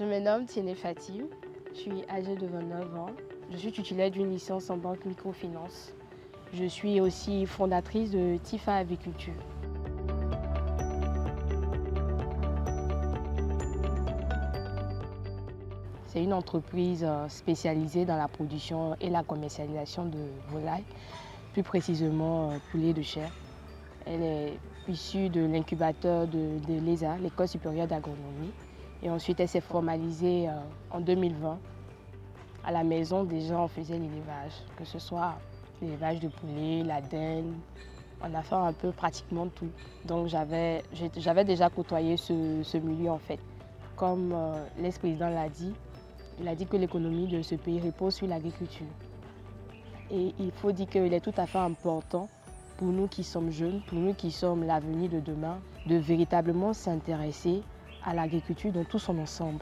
Je me nomme Tiene Fatim, je suis âgée de 29 ans. Je suis titulaire d'une licence en banque microfinance. Je suis aussi fondatrice de Tifa Aviculture. C'est une entreprise spécialisée dans la production et la commercialisation de volailles, plus précisément poulet de chair. Elle est issue de l'incubateur de l'ESA, l'École supérieure d'agronomie. Et ensuite, elle s'est formalisée en 2020. À la maison, déjà, on faisait l'élevage, que ce soit l'élevage de poulet, la dinde. On a fait un peu pratiquement tout. Donc, j'avais déjà côtoyé ce milieu, en fait. Comme l'ex-président l'a dit, il a dit que l'économie de ce pays repose sur l'agriculture. Et il faut dire qu'il est tout à fait important pour nous qui sommes jeunes, pour nous qui sommes l'avenir de demain, de véritablement s'intéresser à l'agriculture dans tout son ensemble.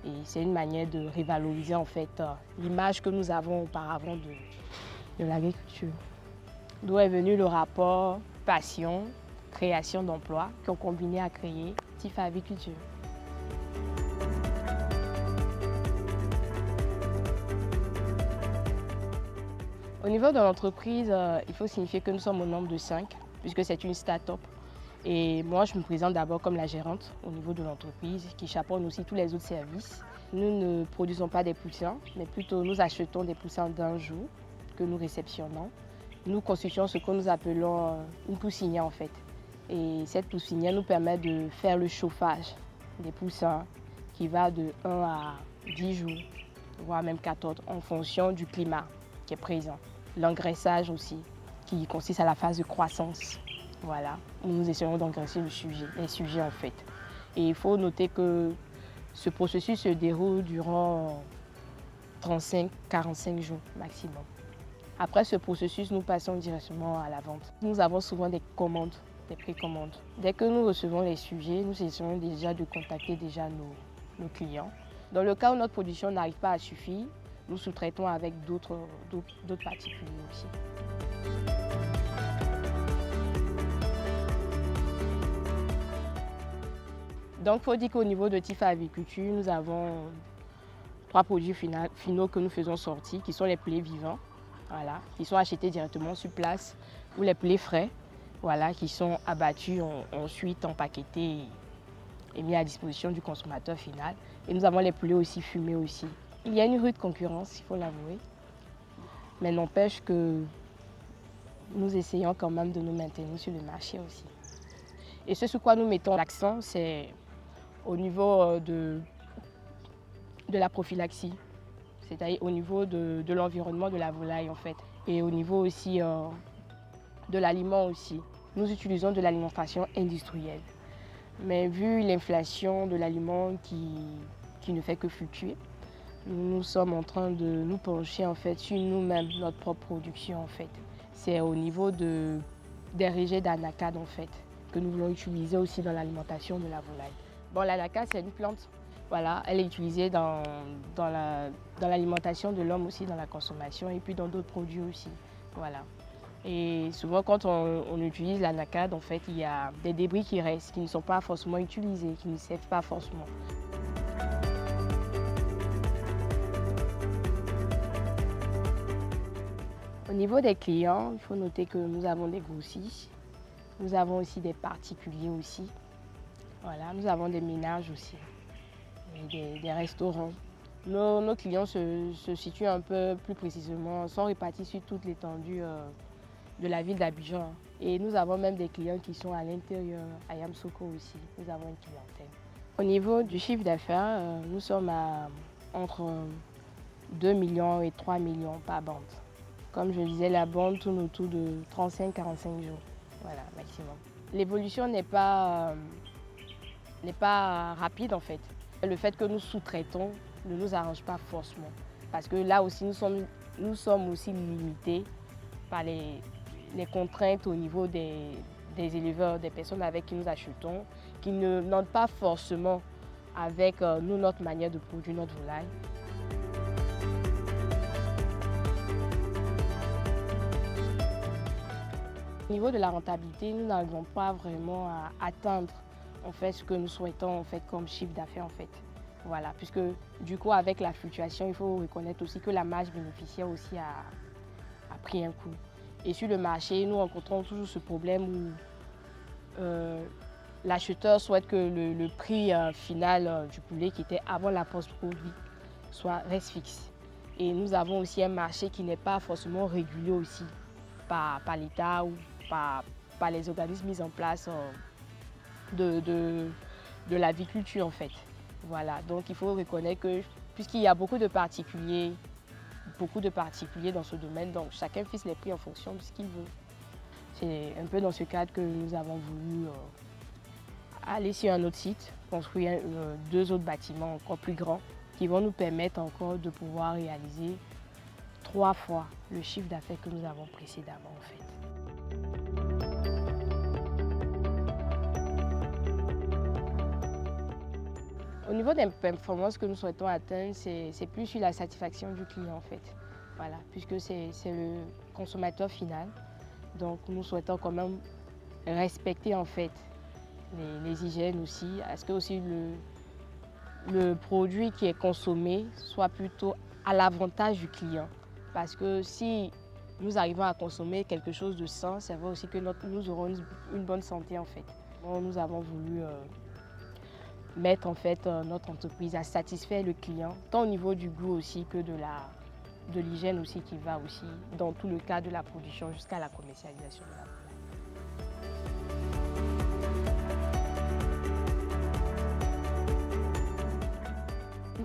Et c'est une manière de revaloriser en fait l'image que nous avons auparavant de l'agriculture. D'où est venu le rapport passion, création d'emplois qui ont combiné à créer Tifa Aviculture. Au niveau de l'entreprise, il faut signifier que nous sommes au nombre de 5, puisque c'est une start-up. Et moi, je me présente d'abord comme la gérante au niveau de l'entreprise, qui chapeaune aussi tous les autres services. Nous ne produisons pas des poussins, mais plutôt nous achetons des poussins d'un jour que nous réceptionnons. Nous constituons ce que nous appelons une poussinière en fait. Et cette poussinière nous permet de faire le chauffage des poussins qui va de 1 à 10 jours, voire même 14, en fonction du climat qui est présent. L'engraissage aussi, qui consiste à la phase de croissance. Voilà, nous essayons d'engraisser les sujets en fait. Et il faut noter que ce processus se déroule durant 35-45 jours maximum. Après ce processus, nous passons directement à la vente. Nous avons souvent des commandes, des précommandes. Dès que nous recevons les sujets, nous essayons déjà de contacter déjà nos clients. Dans le cas où notre production n'arrive pas à suffire, nous sous-traitons avec d'autres particuliers aussi. Donc, il faut dire qu'au niveau de Tifa Aviculture, nous avons 3 produits finaux que nous faisons sortir, qui sont les poulets vivants, voilà, qui sont achetés directement sur place, ou les poulets frais, voilà, qui sont abattus, ensuite empaquetés et mis à disposition du consommateur final. Et nous avons les poulets aussi fumés aussi. Il y a une rude concurrence, il faut l'avouer, mais n'empêche que nous essayons quand même de nous maintenir sur le marché aussi. Et ce sur quoi nous mettons l'accent, c'est au niveau de la prophylaxie, c'est-à-dire au niveau de l'environnement de la volaille en fait, et au niveau aussi de l'aliment aussi. Nous utilisons de l'alimentation industrielle, mais vu l'inflation de l'aliment qui ne fait que fluctuer, nous sommes en train de nous pencher en fait sur nous-mêmes, notre propre production en fait. C'est au niveau des rejets d'anacade en fait que nous voulons utiliser aussi dans l'alimentation de la volaille. Bon, l'anacade c'est une plante, voilà, elle est utilisée dans l'alimentation de l'homme aussi, dans la consommation et puis dans d'autres produits aussi, voilà. Et souvent quand on utilise l'anacade en fait, il y a des débris qui restent, qui ne sont pas forcément utilisés, qui ne servent pas forcément. Au niveau des clients, il faut noter que nous avons des grossistes, nous avons aussi des particuliers aussi, voilà, nous avons des ménages aussi, et des restaurants. Nos clients se situent un peu plus précisément, sont répartis sur toute l'étendue de la ville d'Abidjan. Et nous avons même des clients qui sont à l'intérieur, à Yamoussoukro aussi, nous avons une clientèle. Au niveau du chiffre d'affaires, nous sommes entre 2 millions et 3 millions par bande. Comme je disais, la bande tourne autour de 35-45 jours, voilà, maximum. L'évolution n'est pas rapide en fait. Le fait que nous sous-traitons ne nous arrange pas forcément. Parce que là aussi, nous sommes aussi limités par les contraintes au niveau des éleveurs, des personnes avec qui nous achetons, qui n'entrent pas forcément avec nous, notre manière de produire notre volaille. Au niveau de la rentabilité, nous n'arrivons pas vraiment à atteindre en fait, ce que nous souhaitons en fait, comme chiffre d'affaires. En fait. Voilà, puisque du coup, avec la fluctuation, il faut reconnaître aussi que la marge bénéficiaire aussi a pris un coup. Et sur le marché, nous rencontrons toujours ce problème où l'acheteur souhaite que le prix final du poulet qui était avant la post-produit reste fixe. Et nous avons aussi un marché qui n'est pas forcément régulé aussi par l'État ou par les organismes mis en place de l'aviculture en fait. Voilà, donc il faut reconnaître que puisqu'il y a beaucoup de particuliers dans ce domaine, donc chacun fixe les prix en fonction de ce qu'il veut. C'est un peu dans ce cadre que nous avons voulu aller sur un autre site, construire 2 autres bâtiments encore plus grands qui vont nous permettre encore de pouvoir réaliser 3 fois le chiffre d'affaires que nous avons précédemment en fait. Au niveau des performances que nous souhaitons atteindre, c'est plus sur la satisfaction du client en fait. Voilà, puisque c'est le consommateur final. Donc nous souhaitons quand même respecter en fait les hygiènes aussi, à ce que aussi le produit qui est consommé soit plutôt à l'avantage du client. Parce que si nous arrivons à consommer quelque chose de sain, ça veut aussi que nous aurons une bonne santé en fait. Donc, nous avons voulu mettre en fait notre entreprise à satisfaire le client, tant au niveau du goût aussi que de l'hygiène aussi qui va aussi dans tout le cas de la production jusqu'à la commercialisation de la volaille.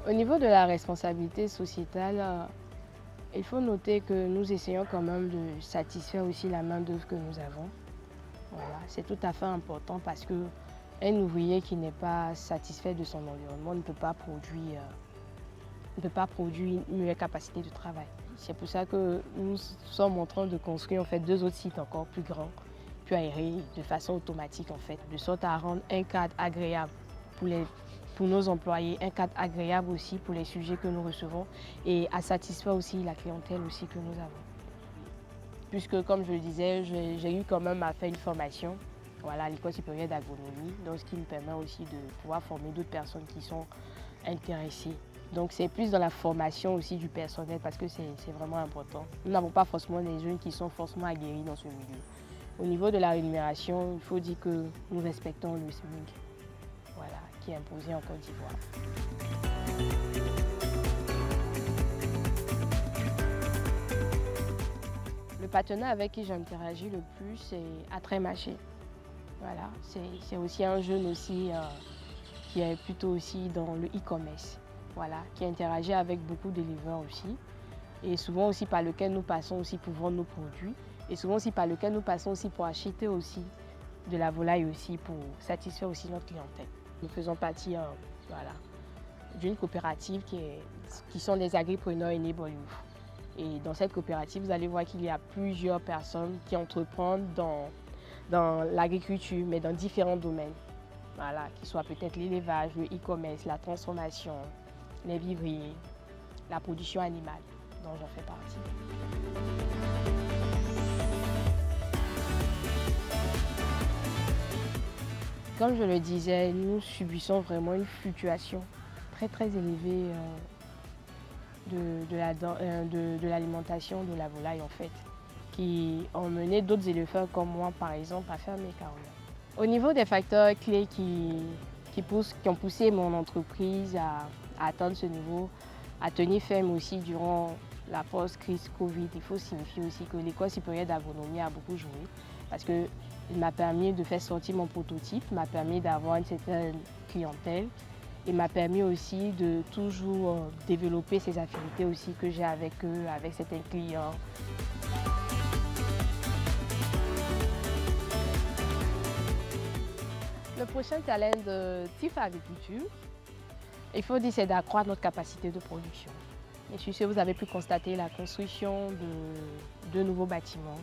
Au niveau de la responsabilité sociétale, il faut noter que nous essayons quand même de satisfaire aussi la main-d'œuvre que nous avons. Voilà, c'est tout à fait important parce qu'un ouvrier qui n'est pas satisfait de son environnement ne peut pas produire une meilleure capacité de travail. C'est pour ça que nous sommes en train de construire en fait 2 autres sites encore plus grands, plus aérés, de façon automatique en fait, de sorte à rendre un cadre agréable pour nos employés, un cadre agréable aussi pour les sujets que nous recevons et à satisfaire aussi la clientèle aussi que nous avons. Puisque comme je le disais, j'ai eu quand même à faire une formation à l'École supérieure d'agronomie, donc ce qui me permet aussi de pouvoir former d'autres personnes qui sont intéressées. Donc c'est plus dans la formation aussi du personnel parce que c'est vraiment important. Nous n'avons pas forcément des jeunes qui sont forcément aguerris dans ce milieu. Au niveau de la rémunération, il faut dire que nous respectons le SMIC, qui est imposé en Côte d'Ivoire. Le partenaire avec qui j'interagis le plus, c'est Atrémaché. Voilà, c'est aussi un jeune aussi qui est plutôt aussi dans le e-commerce, qui interagit avec beaucoup d'éleveurs aussi, et souvent aussi par lequel nous passons aussi pour vendre nos produits, et souvent aussi par lequel nous passons aussi pour acheter aussi de la volaille aussi pour satisfaire aussi notre clientèle. Nous faisons partie d'une coopérative qui sont les agripreneurs Enable Youth. Et dans cette coopérative, vous allez voir qu'il y a plusieurs personnes qui entreprennent dans l'agriculture, mais dans différents domaines. Qui soient peut-être l'élevage, le e-commerce, la transformation, les vivriers, la production animale, dont j'en fais partie. Comme je le disais, nous subissons vraiment une fluctuation très élevée de l'alimentation de la volaille en fait, qui ont mené d'autres éleveurs comme moi par exemple à fermer carrément. Au niveau des facteurs clés qui ont poussé mon entreprise à atteindre ce niveau, à tenir ferme aussi durant la post-crise Covid, il faut signifier aussi que l'École supérieure d'agronomie a beaucoup joué parce qu'il m'a permis de faire sortir mon prototype, m'a permis d'avoir une certaine clientèle et m'a permis aussi de toujours développer ces affinités aussi que j'ai avec eux, avec certains clients. Le prochain challenge de Tifa Agriculture, il faut dire, c'est d'accroître notre capacité de production. Et sur ce, vous avez pu constater la construction de 2 nouveaux bâtiments,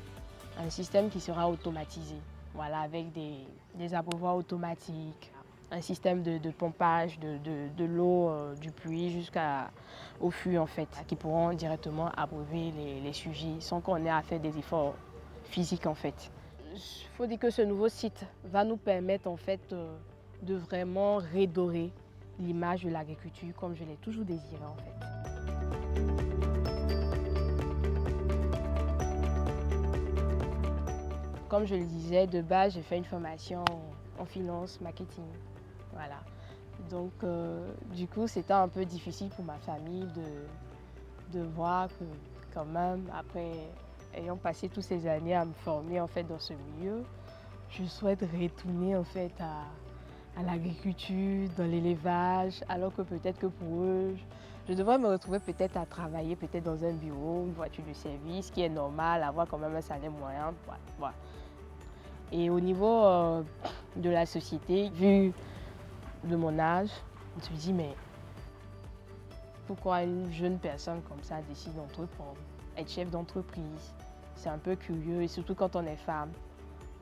un système qui sera automatisé, avec des abreuvoirs automatiques, un système de pompage de l'eau du pluie jusqu'au fût en fait, qui pourront directement abreuver les sujets sans qu'on ait à faire des efforts physiques en fait. Il faut dire que ce nouveau site va nous permettre en fait de vraiment redorer l'image de l'agriculture comme je l'ai toujours désiré en fait. Comme je le disais, de base, j'ai fait une formation en finance, marketing. Voilà. Donc, du coup, c'était un peu difficile pour ma famille de voir que, quand même, après ayant passé toutes ces années à me former en fait dans ce milieu, je souhaite retourner en fait à l'agriculture, dans l'élevage, alors que peut-être que pour eux, je devrais me retrouver peut-être à travailler peut-être dans un bureau, une voiture de service, qui est normal, avoir quand même un salaire moyen. Voilà. Et au niveau de la société, vu de mon âge, je me dis mais pourquoi une jeune personne comme ça décide d'entreprendre, être chef d'entreprise? C'est un peu curieux et surtout quand on est femme.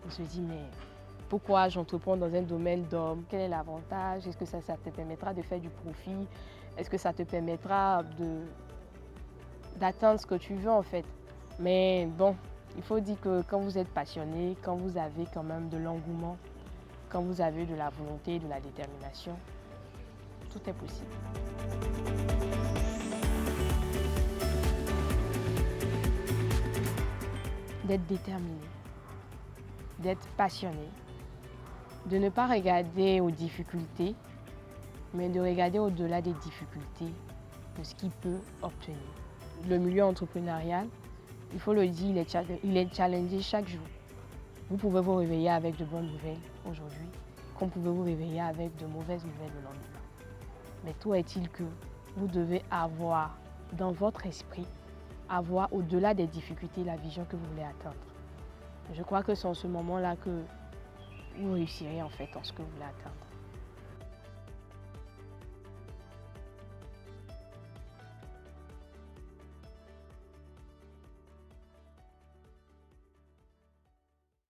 On se dit mais pourquoi j'entreprends dans un domaine d'homme? Quel est l'avantage? Est-ce que ça te permettra de faire du profit? Est-ce que ça te permettra d'atteindre ce que tu veux en fait? Mais bon, il faut dire que quand vous êtes passionné, quand vous avez quand même de l'engouement, quand vous avez de la volonté, de la détermination, tout est possible. D'être déterminé, d'être passionné, de ne pas regarder aux difficultés, mais de regarder au-delà des difficultés, de ce qu'il peut obtenir. Le milieu entrepreneurial, il faut le dire, il est challengé chaque jour. Vous pouvez vous réveiller avec de bonnes nouvelles aujourd'hui, comme vous pouvez vous réveiller avec de mauvaises nouvelles le lendemain. Mais tout est-il que vous devez avoir dans votre esprit, avoir au-delà des difficultés la vision que vous voulez atteindre. Je crois que c'est en ce moment-là que vous réussirez en fait en ce que vous voulez atteindre.